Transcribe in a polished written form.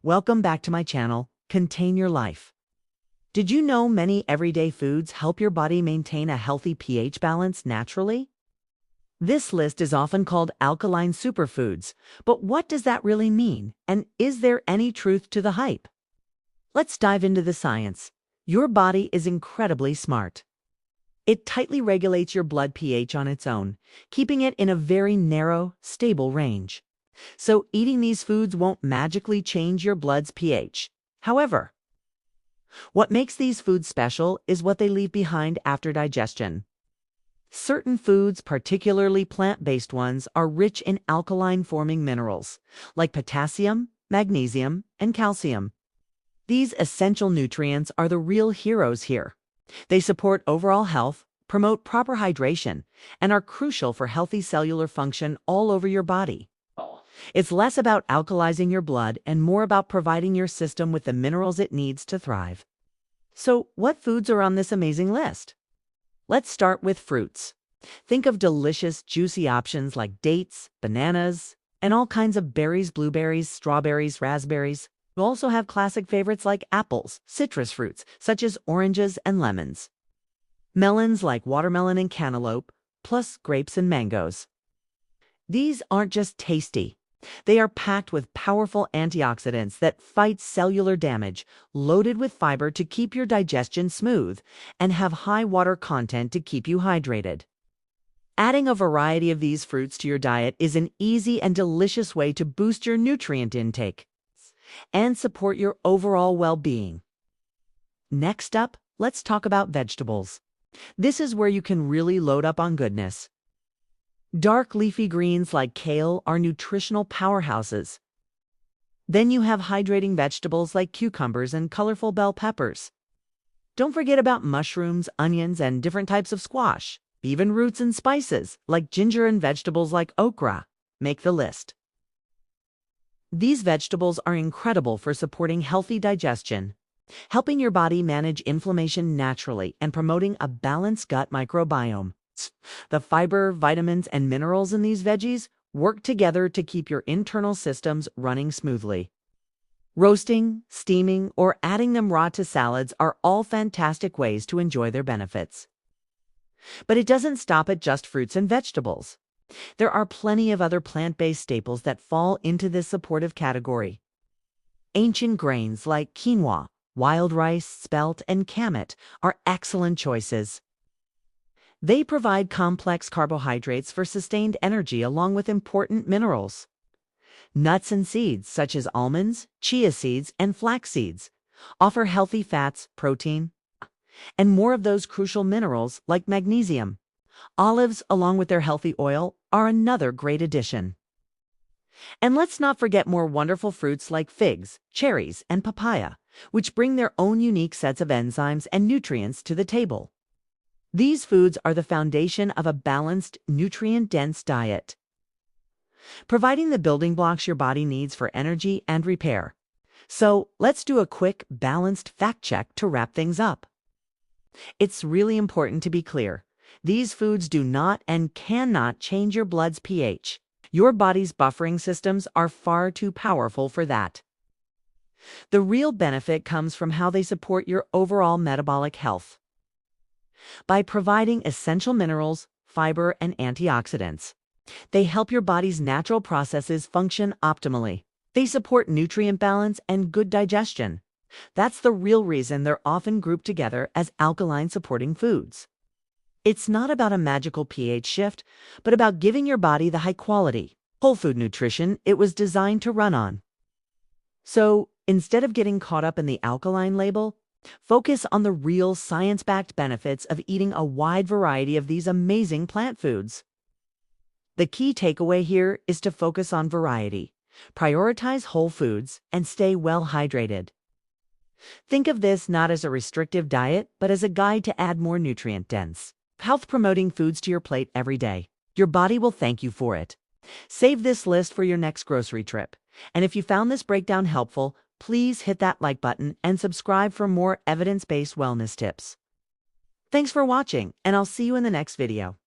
Welcome back to my channel, Contain Your Life. Did you know many everyday foods help your body maintain a healthy pH balance naturally? This list is often called alkaline superfoods, but what does that really mean, and is there any truth to the hype? Let's dive into the science. Your body is incredibly smart. It tightly regulates your blood pH on its own, keeping it in a very narrow, stable range. So eating these foods won't magically change your blood's pH. However, what makes these foods special is what they leave behind after digestion. Certain foods, particularly plant-based ones, are rich in alkaline-forming minerals, like potassium, magnesium, and calcium. These essential nutrients are the real heroes here. They support overall health, promote proper hydration, and are crucial for healthy cellular function all over your body. It's less about alkalizing your blood and more about providing your system with the minerals it needs to thrive. So, what foods are on this amazing list? Let's start with fruits. Think of delicious, juicy options like dates, bananas, and all kinds of berries, blueberries, strawberries, raspberries. You also have classic favorites like apples, citrus fruits such as oranges and lemons, melons like watermelon and cantaloupe, plus grapes and mangoes. These aren't just tasty. They are packed with powerful antioxidants that fight cellular damage, loaded with fiber to keep your digestion smooth, and have high water content to keep you hydrated. Adding a variety of these fruits to your diet is an easy and delicious way to boost your nutrient intake and support your overall well-being. Next up, let's talk about vegetables. This is where you can really load up on goodness. Dark leafy greens like kale are nutritional powerhouses. Then you have hydrating vegetables like cucumbers and colorful bell peppers. Don't forget about mushrooms, onions, and different types of squash. Even roots and spices like ginger and vegetables like okra make the list. These vegetables are incredible for supporting healthy digestion, helping your body manage inflammation naturally, and promoting a balanced gut microbiome. The fiber, vitamins, and minerals in these veggies work together to keep your internal systems running smoothly. Roasting, steaming, or adding them raw to salads are all fantastic ways to enjoy their benefits. But it doesn't stop at just fruits and vegetables. There are plenty of other plant-based staples that fall into this supportive category. Ancient grains like quinoa, wild rice, spelt, and kamut are excellent choices. They provide complex carbohydrates for sustained energy along with important minerals. Nuts and seeds such as almonds, chia seeds, and flax seeds offer healthy fats, protein, and more of those crucial minerals like magnesium. Olives, along with their healthy oil, are another great addition. And let's not forget more wonderful fruits like figs, cherries, and papaya, which bring their own unique sets of enzymes and nutrients to the table. These foods are the foundation of a balanced, nutrient-dense diet, providing the building blocks your body needs for energy and repair. So, let's do a quick, balanced fact check to wrap things up. It's really important to be clear. These foods do not and cannot change your blood's pH. Your body's buffering systems are far too powerful for that. The real benefit comes from how they support your overall metabolic health. By providing essential minerals, fiber, and antioxidants, they help your body's natural processes function optimally. They support nutrient balance and good digestion. That's the real reason they're often grouped together as alkaline-supporting foods. It's not about a magical pH shift, but about giving your body the high-quality, whole food nutrition it was designed to run on. So, instead of getting caught up in the alkaline label, focus on the real science-backed benefits of eating a wide variety of these amazing plant foods. The key takeaway here is to focus on variety, prioritize whole foods, and stay well hydrated. Think of this not as a restrictive diet, but as a guide to add more nutrient-dense, health-promoting foods to your plate every day. Your body will thank you for it. Save this list for your next grocery trip. And if you found this breakdown helpful, please hit that like button and subscribe for more evidence-based wellness tips. Thanks for watching, and I'll see you in the next video.